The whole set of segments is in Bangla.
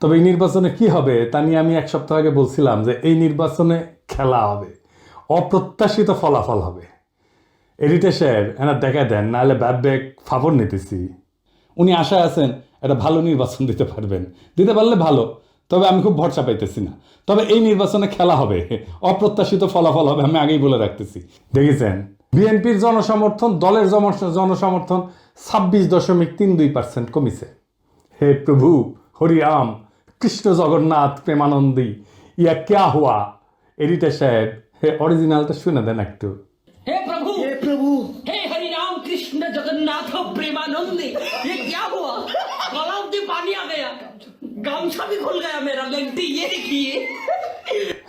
তবে এই নির্বাচনে কি হবে তা নিয়ে আমি এক সপ্তাহ আগে বলছিলাম যে এই নির্বাচনে খেলা হবে, অপ্রত্যাশিত ফলাফল হবে। এডিটর সাহেব এনার দেখা দেন, নাহলে ব্যাক ফাভর নিতেছি। উনি আশায় আছেন একটা ভালো নির্বাচন দিতে পারবেন, দিতে পারলে ভালো, তবে আমি খুব ভরসা পাইতেছি না। তবে এই নির্বাচনে খেলা হবে, অপ্রত্যাশিত ফলাফল হবে, আমি আগেই বলে রাখতেছি। দেখেছেন বিএনপির জনসমর্থন, দলের জনসমর্থন 26.32% কমিছে। হে প্রভু হরি রাম কৃষ্ণ জগন্নাথ প্রেমানন্দী, ইয়া ক্যা হুয়া। এডিটর সাহেব অরিজিনালটা শুনে দেন একটু। हे प्रभु हे हरि राम कृष्ण जगन्नाथ प्रेमानंदी, ये क्या हुआ? गला में पानी आ गया, गामछा भी खुल गया मेरा, गलती ये देखिए।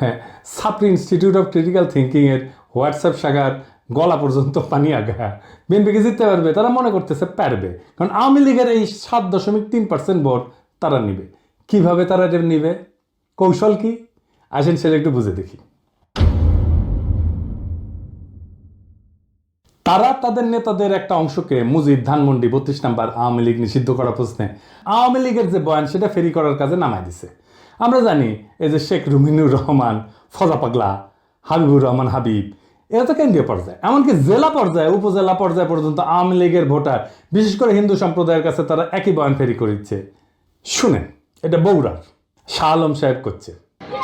হ্যাঁ, ছাত্র ইনস্টিটিউট অফ ক্রিটিক্যাল থিঙ্কিং এর হোয়াটসঅ্যাপ শাখার গলা পর্যন্ত পানি আগা। বিএনপিকে জিততে পারবে, তারা মনে করতেছে পারবে, কারণ আওয়ামী লীগের এই 7.3% ভোট তারা নিবে। কিভাবে তারা এটা নিবে, কৌশল কি, আসেন সেটা একটু বুঝে দেখি। তারা তাদের নেতাদের একটা অংশকে মুজিব, ধানমন্ডি, 32 নম্বর আওয়ামী লীগ নিষিদ্ধ করা প্রশ্নে আওয়ামী লীগের যে বয়ান সেটা ফেরি করার কাজে নামাই দিছে। আমরা জানি এই যে শেখ রুমিনুর রহমান, ফজা পাগলা, হাবিবুর রহমান হাবিব, এরা তো কেন্দ্রীয় পর্যায়ে, এমনকি জেলা পর্যায়ে, উপজেলা পর্যায়ে পর্যন্ত আওয়ামী লীগের ভোটার, বিশেষ করে হিন্দু সম্প্রদায়ের কাছে তারা একই বয়ান ফেরি করিচ্ছে। শুনেন, এটা বগুড়ার শাহ আলম সাহেব করছে।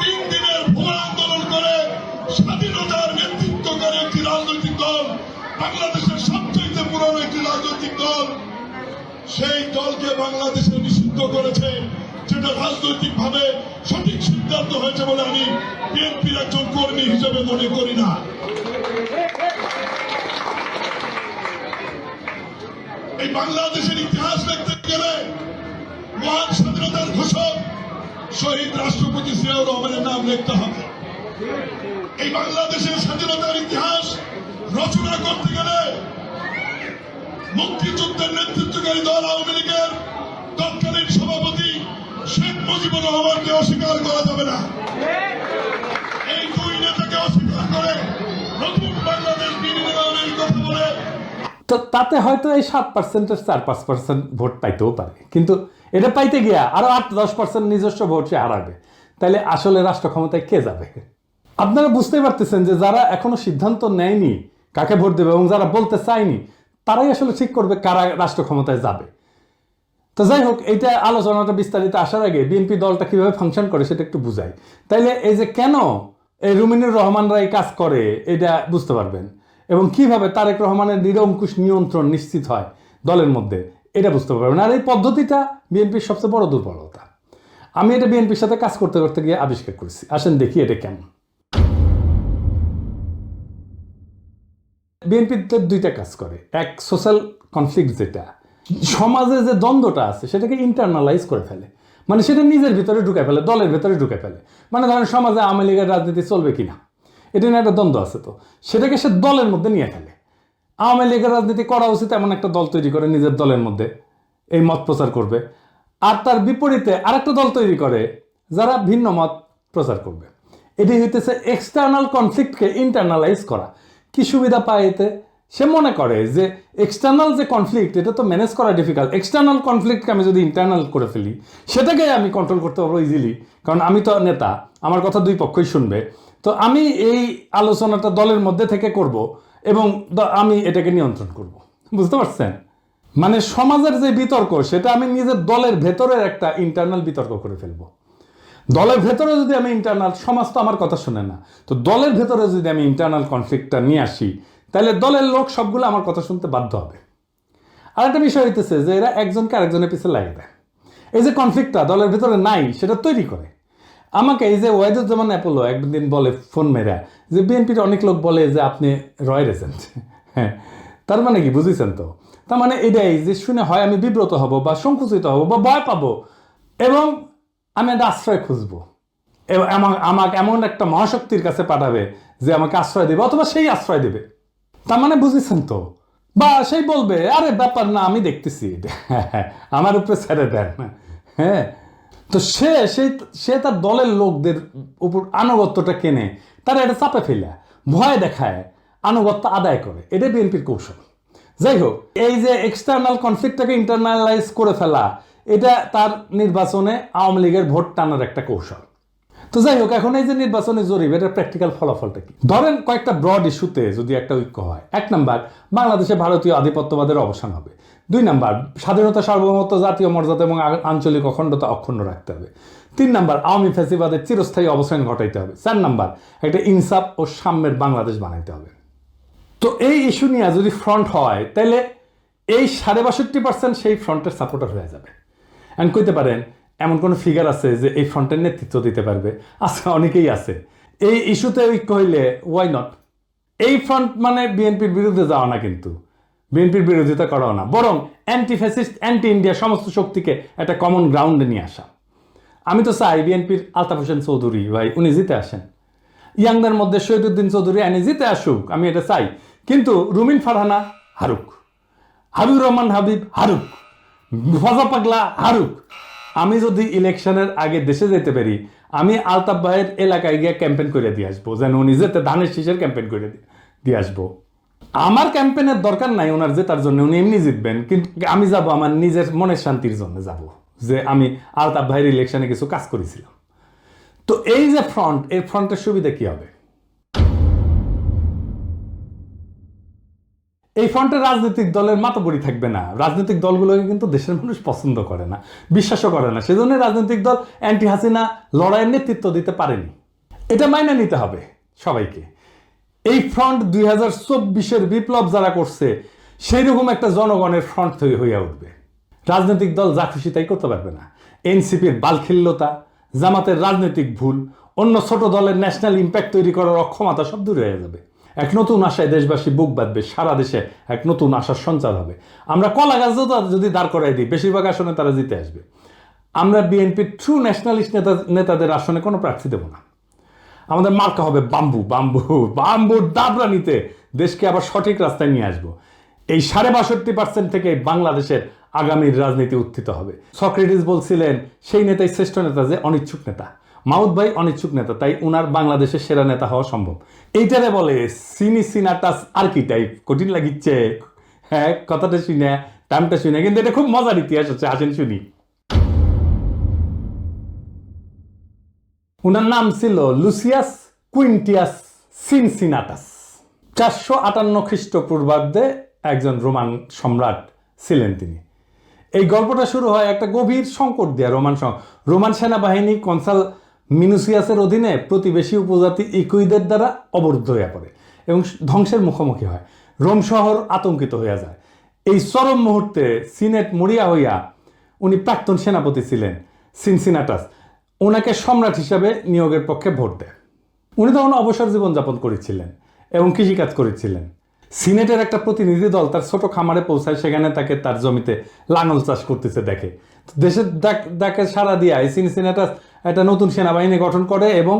3 দিনের ভোর আন্দোলন করে স্বাধীনতার নেতৃত্ব করে একটি রাজনৈতিক দল, বাংলাদেশের সবচেয়ে পুরনো একটি রাজনৈতিক দল, সেই দলকে বাংলাদেশে নিষিদ্ধ করেছে, যেটা রাজনৈতিকভাবে সঠিক সিদ্ধান্ত হয়েছে বলে আমি বিএনপির একজন কর্মী হিসেবে মনে করি না। এই বাংলাদেশের ইতিহাস দেখতে গেলে মহান স্বাধীনতার ঘোষক শহীদ রাষ্ট্রপতি জিয়াউর রহমানের নাম লিখতে হবে। এই বাংলাদেশের স্বাধীনতার ইতিহাস রচনা করতে গেলে মুক্তিযুদ্ধের নেতৃত্বকারী দল আওয়ামী লীগের তৎকালীন সভাপতি শেখ মুজিবুর রহমানকে অস্বীকার করা যাবে না। এই দুই নেতাকে অস্বীকার করে নতুন বাংলাদেশ বিনির্মাণের কথা বলে, তো তাতে হয়তো এই 7%-এর 4-5% ভোট পাইতেও পারে, কিন্তু এটা পাইতে গিয়া আরো 8-10% নিজস্ব ভোট সে হারাবে। তাইলে আসলে রাষ্ট্র ক্ষমতায় কে যাবে? আপনারা বুঝতেই পারতেছেন যে যারা এখনো সিদ্ধান্ত নেয়নি কাকে ভোট দেবে এবং যারা বলতে চায়নি, তারাই আসলে ঠিক করবে কারা রাষ্ট্র ক্ষমতায় যাবে। তো যাই হোক, এইটা আলোচনাটা বিস্তারিত আসার আগে বিএনপি দলটা কিভাবে ফাংশন করে সেটা একটু বুঝাই। তাইলে এই যে কেন এই রুমিনুর রহমানরা এই কাজ করে এটা বুঝতে পারবেন, এবং কিভাবে তারেক রহমানের নিরঙ্কুশ নিয়ন্ত্রণ নিশ্চিত হয় দলের মধ্যে এটা বুঝতে পারবেন। আর এই পদ্ধতিটা বিএনপির সবচেয়ে বড় দুর্বলতা। আমি এটা বিএনপির সাথে কাজ করতে করতে গিয়ে আবিষ্কার করেছি। আসেন দেখি এটা কেমন। বিএনপিতে দুইটা কাজ করে। এক, সোশ্যাল কনফ্লিক্ট, যেটা সমাজে যে দ্বন্দ্বটা আছে সেটাকে ইন্টারনালাইজ করে ফেলে, মানে সেটা নিজের ভিতরে ঢুকে ফেলে, দলের ভিতরে ঢুকে ফেলে। মানে ধরেন সমাজে আওয়ামী লীগের রাজনীতি চলবে কিনা, এটা নিয়ে একটা দ্বন্দ্ব আছে, তো সেটাকে সে দলের মধ্যে নিয়ে ফেলে। আওয়ামী লীগের রাজনীতি করা উচিত এমন একটা দল তৈরি করে নিজের দলের মধ্যে এই মত প্রচার করবে, আর তার বিপরীতে আরেকটা দল তৈরি করে যারা ভিন্ন মত প্রচার করবে। এটি হইতেছে এক্সটার্নাল কনফ্লিক্টকে ইন্টারনালাইজ করা। কি সুবিধা পায় এতে? সে মনে করে যে এক্সটার্নাল যে কনফ্লিক্ট এটা তো ম্যানেজ করা ডিফিকাল্ট, এক্সটার্নাল কনফ্লিক্টকে আমি যদি ইন্টারনাল করে ফেলি সেটাকে আমি কন্ট্রোল করতে পারবো ইজিলি, কারণ আমি তো নেতা, আমার কথা দুই পক্ষই শুনবে। তো আমি এই আলোচনাটা দলের মধ্যে থেকে করব এবং আমি এটাকে নিয়ন্ত্রণ করব। বুঝতে পারছেন? মানে সমাজের যে বিতর্ক সেটা আমি নিজের দলের ভেতরের একটা ইন্টারনাল বিতর্ক করে ফেলবো। দলের ভেতরে যদি আমি ইন্টারনাল, সমাজ তো আমার কথা শুনে না, তো দলের ভেতরে যদি আমি ইন্টারনাল কনফ্লিক্টটা নিয়ে আসি তাহলে দলের লোক সবগুলো আমার কথা শুনতে বাধ্য হবে। আর একটা বিষয় হইতেছে যে এরা একজনকে আরেকজনের পিছনে লাগিয়ে দেয়। এই যে কনফ্লিক্টটা দলের ভেতরে নাই সেটা তৈরি করে। আমাকে এই যে ওয়াহিদুজ্জামান অ্যাপোলো একদিন বলে ফোন মেরা যে বিএনপির অনেক লোক বলে যে আপনি রয়ের এজেন্ট। হ্যাঁ, তার মানে কি বুঝেছেন? তো তার মানে এটাই যে শুনে হয় আমি বিব্রত হব বা সংকুচিত হব বা ভয় পাবো, এবং আমি একটা আশ্রয় খুঁজবো, এবং আমাকে এমন একটা মহাশক্তির কাছে পাঠাবে যে আমাকে আশ্রয় দেবে, অথবা সেই আশ্রয় দেবে। তার মানে বুঝেছেন তো? বা সেই বলবে আরে ব্যাপার না, আমি দেখতেছি, আমার উপরে ছেড়ে দেন। হ্যাঁ, তো সে তার দলের লোকদের উপর আনুগত্যটা কেনে, তারা এটা চাপে ফেলে ভয় দেখায়, আনুগত্য আদায় করে। এটা বিএনপির কৌশল। যাই হোক, এই যে এক্সটার্নাল কনফ্লিক্টটাকে ইন্টারনালাইজ করে ফেলা, এটা তার নির্বাচনে আওয়ামী লীগের ভোট টানার একটা কৌশল। তো যাই হোক, এখন এই যে নির্বাচনে জরিপ, এটার প্র্যাকটিক্যাল ফলাফলটা কি? ধরেন কয়েকটা ব্রড ইস্যুতে যদি একটা ঐক্য হয়, 1 নাম্বার, বাংলাদেশে ভারতীয় আধিপত্যবাদের অবসান হবে। 2 নাম্বার, স্বাধীনতা, সার্বভৌমত্ব, জাতীয় মর্যাদা এবং আঞ্চলিক অখণ্ডতা অক্ষুণ্ণ রাখতে হবে। 3 নাম্বার, আওয়ামী ফ্যাসিবাদের চিরস্থায়ী অবসান ঘটাইতে হবে। 4 নাম্বার, একটা ইনসাফ ও সাম্যের বাংলাদেশ বানাইতে হবে। তো এই ইস্যু নিয়ে যদি ফ্রন্ট হয়, তাহলে এই 62% সেই ফ্রন্টের সাপোর্টার হয়ে যাবে। এন্ড কইতে পারেন এমন কোন ফিগার আছে যে এই ফ্রন্টের নেতৃত্ব দিতে পারবে? আছে, অনেকেই আছে। এই ইস্যুতে ঐক্য হইলে ওয়াই নট? এই ফ্রন্ট মানে বিএনপির বিরুদ্ধে যাওয়া না, কিন্তু বিএনপির বিরোধিতা করাও না, বরং অ্যান্টি ফ্যাসিস্ট, অ্যান্টি ইন্ডিয়া সমস্ত শক্তিকে একটা কমন গ্রাউন্ডে নিয়ে আসা। আমি তো চাই বিএনপির আলতাফ হোসেন চৌধুরী ভাই উনি জিতে আসেন, ইয়াংদের মধ্যে শহীদুদ্দিন চৌধুরী আইনি জিতে আসুক, আমি এটা চাই। কিন্তু রুমিন ফারহানা হারুক, হাবিবুর রহমান হাবিব হারুক, ফজা পাগলা হারুক। আমি যদি ইলেকশনের আগে দেশে যেতে পারি, আমি আলতাফ ভাইয়ের এলাকায় গিয়ে ক্যাম্পেইন করে দিয়ে আসবো, যেন উনি যেতে ধানের শীষের ক্যাম্পেইন করে দিয়ে আসবো। আমার ক্যাম্পেইনের দরকার নাই ওনার জেতার জন্য, উনি এমনি জিতবেন, কিন্তু আমি যাব আমার নিজের মনের শান্তির জন্য যাব, যে আমি আলতাফ ভাইয়ের ইলেকশনে কিছু কাজ করেছিলাম। তো এই যে ফ্রন্ট, এই ফ্রন্টের সুবিধা কি হবে? এই ফ্রন্টের রাজনৈতিক দলের মাতবরি থাকবে না। রাজনৈতিক দলগুলোকে কিন্তু দেশের মানুষ পছন্দ করে না, বিশ্বাসও করে না, সেজন্য রাজনৈতিক দল অ্যান্টি হাসিনা লড়াইয়ের নেতৃত্ব দিতে পারেনি। এটা মাইনে নিতে হবে সবাইকে। এই ফ্রন্ট 2024-এর বিপ্লব যারা করছে, সেই রকম একটা জনগণের ফ্রন্ট হইয়া উঠবে। রাজনৈতিক দল যা খুশি তাই করতে পারবে না। এনসিপির বালখিল্যতা, জামাতের রাজনৈতিক ভুল, অন্য ছোট দলের ন্যাশনাল ইম্প্যাক্ট তৈরি করার অক্ষমতা সব দূরে হয়ে যাবে। এক নতুন আশায় দেশবাসী বুক বাঁধবে, সারা দেশে এক নতুন আশার সঞ্চার হবে। আমরা কলা গাছ যদি দাঁড় করাই দিই, বেশিরভাগ আসনে তারা জিতে আসবে। আমরা বিএনপির ট্রু ন্যাশনালিস্ট নেতাদের আসনে কোনো প্রার্থী দেব না। আমাদের মার্কা হবে বাম্বু, বাম্বু, বাম্বুর দাবরা নিতে দেশকে আবার সঠিক রাস্তায় নিয়ে আসবো। এই 62% থেকে বাংলাদেশের আগামীর রাজনীতি উত্থিত হবে। সক্রেটিস বলছিলেন সেই নেতাই শ্রেষ্ঠ নেতা যে অনিচ্ছুক নেতা। মাউদ ভাই অনিচ্ছুক নেতা, তাই উনার বাংলাদেশের সেরা নেতা হওয়া সম্ভব। এইটারে বলে সিনাটাস আর্কিটাইপ। কঠিন লাগিচ্ছে, হ্যাঁ, কথাটা শুনে, টার্মটা শুনে, কিন্তু এটা খুব মজার ইতিহাস হচ্ছে, আসেন শুনি। উনার নাম ছিল লুসিয়াস কুইন্টিয়াস সিনসিনাটাস। 458 খ্রিস্টপূর্বাব্দে একজন রোমান সম্রাট ছিলেন তিনি। এই গল্পটা শুরু হয় একটা গভীর সংকট দিয়ে। রোমান সেনাবাহিনী কনসাল মিনুসিয়াসের অধীনে প্রতিবেশী উপজাতি ইকুইদের দ্বারা অবরুদ্ধ হয়ে পড়ে এবং ধ্বংসের মুখোমুখি হয়। রোম শহর আতঙ্কিত হয়ে যায়। এই চরম মুহূর্তে সিনেট মরিয়া হইয়া, উনি প্রাক্তন সেনাপতি ছিলেন সিনসিনাটাস, ওনাকে সম্রাট হিসাবে নিয়োগের পক্ষে ভোট দেয়। উনি তখন অবসর জীবনযাপন করেছিলেন এবং কৃষিকাজ করেছিলেন। সিনেটের একটা প্রতিনিধি দল তার ছোট খামারে পৌঁছায়, সেখানে তাকে তার জমিতে লাঙল চাষ করতেছে দেখে। দেশের ডাকে সাড়া দিয়ে সিনসিনাটাস একটা নতুন সেনাবাহিনী গঠন করে এবং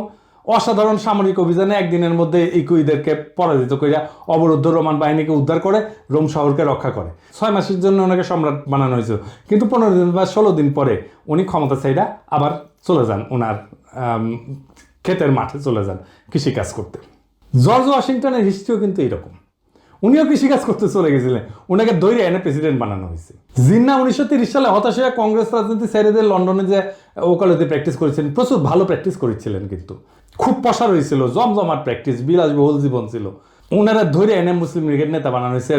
অসাধারণ সামরিক অভিযানে একদিনের মধ্যে ইকুইদেরকে পরাজিত করে অবরুদ্ধ রোমান বাহিনীকে উদ্ধার করে রোম শহরকে রক্ষা করে। 6 মাসের জন্য ওনাকে সম্রাট বানানো হয়েছিল, কিন্তু 15 দিন বা 16 দিন পরে উনি ক্ষমতা চাইরা আবার চলে যান, ওনার ক্ষেতের মাঠে চলে যান কৃষিকাজ করতে। জর্জ ওয়াশিংটনের হিস্ট্রিও কিন্তু এইরকম। উনিও কৃষিকাজ করতে চলে গেছিলেন, ওনাকে দৈরে এনে প্রেসিডেন্ট বানানো হয়েছে। জিন্না 1930 সালে হতাশ হয়ে কংগ্রেস রাজনীতি ছেড়ে দিয়ে লন্ডনে যে ওকালতি প্র্যাকটিস করেছিলেন, প্রচুর ভালো প্র্যাকটিস করেছিলেন, কিন্তু খুব পসার হয়েছিল, জমজমাট প্র্যাকটিস, বিলাসবহুল জীবন ছিল। ওনারা ধরে এনে মুসলিম লীগের নেতা বানানো হয়েছে,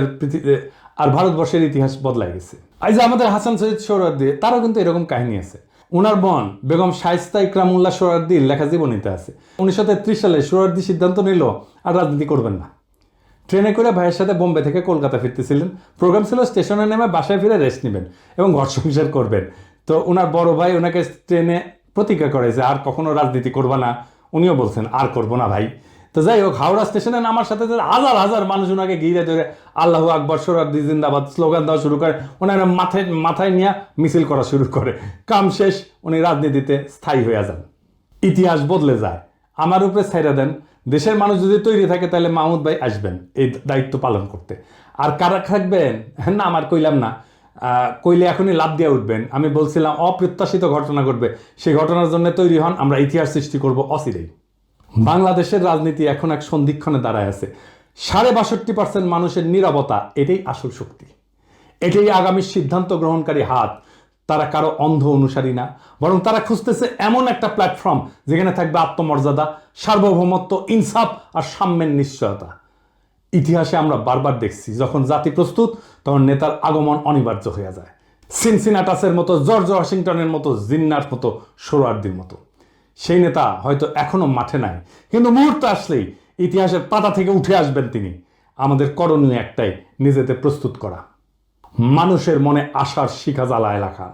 আর ভারতবর্ষের ইতিহাস বদলাই গেছে। এই যে আমাদের হাসান সৈয়দ সোহরাওয়ার্দী, তারও কিন্তু এরকম কাহিনী আছে। ওনার বোন বেগম শায়েস্তা ইকরামুল্লাহ সোহরাওয়ার্দীর লেখা জীবনীতে আছে 1933 সালে সোহরাওয়ার্দী সিদ্ধান্ত নিল আর রাজনীতি করবেন না। ট্রেনে করে ভাইয়ের সাথে বোম্বে থেকে কলকাতা ফিরতেছিলেন। প্রোগ্রাম ছিল স্টেশনে নেমে বাসায় ফিরে রেস্ট নেবেন এবং ঘর সংসার করবেন। তো ওনার বড় ভাই ওনাকে ট্রেনে প্রতিজ্ঞা করে যে আর কখনো রাজনীতি করবা না। উনিও বলছেন আর করবো না ভাই। তো যাই হোক, হাওড়া স্টেশনে নামার সাথে সাথে হাজার হাজার মানুষ ওনাকে ঘিরে ধরে আল্লাহু আকবর, সোহরাওয়ার্দী জিন্দাবাদ স্লোগান দেওয়া শুরু করে। ওনারা মাথায় নিয়ে মিছিল করা শুরু করে। কাম শেষ, উনি রাজনীতিতে স্থায়ী হয়ে যান। ইতিহাস বদলে যায়। আমার উপরে ছাইরা দেন, দেশের মানুষ যদি তৈরি থাকে তাহলে মাহমুদ ভাই আসবেন এই দায়িত্ব পালন করতে। আর কারা থাকবেন না আমার কইলাম না, কইলে এখনই লাভ দিয়ে উঠবেন। আমি বলছিলাম অপ্রত্যাশিত ঘটনা ঘটবে, সেই ঘটনার জন্য তৈরি হন, আমরা ইতিহাস সৃষ্টি করব অচিরেই। বাংলাদেশের রাজনীতি এখন এক সন্ধিক্ষণে দাঁড়ায় আছে। 62% মানুষের নীরবতা, এটাই আসল শক্তি, এটাই আগামী সিদ্ধান্ত গ্রহণকারী হাত। তারা কারো অন্ধ অনুসারী না, বরং তারা খুঁজতেছে এমন একটা প্ল্যাটফর্ম যেখানে থাকবে আত্মমর্যাদা, সার্বভৌমত্ব, ইনসাফ আর সাম্যের নিশ্চয়তা। ইতিহাসে আমরা বারবার দেখছি, যখন জাতি প্রস্তুত তখন নেতার আগমন অনিবার্য হয়ে যায়। সিনসিনাটাসের মতো, জর্জ ওয়াশিংটনের মতো, জিন্নার মতো, সোহরাওয়ার্দীর মতো। সেই নেতা হয়তো এখনো মাঠে নাই, কিন্তু মুহূর্ত আসলেই ইতিহাসের পাতা থেকে উঠে আসবেন তিনি। আমাদের করণীয় একটাই, নিজেদের প্রস্তুত করা, মানুষের মনে আশার শিখা জ্বালায় রাখা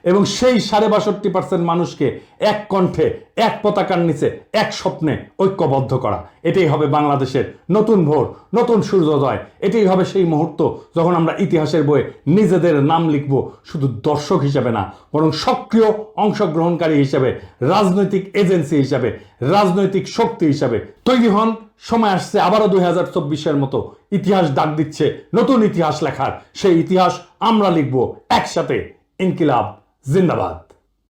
এবং সেই 62% মানুষকে এক কণ্ঠে, এক পতাকার নিচে, এক স্বপ্নে ঐক্যবদ্ধ করা। এটাই হবে বাংলাদেশের নতুন ভোর, নতুন সূর্যোদয়। এটাই হবে সেই মুহূর্ত যখন আমরা ইতিহাসের বইয়ে নিজেদের নাম লিখব, শুধু দর্শক হিসেবে না, বরং সক্রিয় অংশগ্রহণকারী হিসেবে, রাজনৈতিক এজেন্সি হিসেবে, রাজনৈতিক শক্তি হিসেবে। তৈরি হন, সময় আসছে আবারও 2024-এর মতো ইতিহাস ডাক দিচ্ছে নতুন ইতিহাস লেখার। সেই ইতিহাস আমরা লিখব একসাথে। ইনকিলাব জিন্দাবাদ।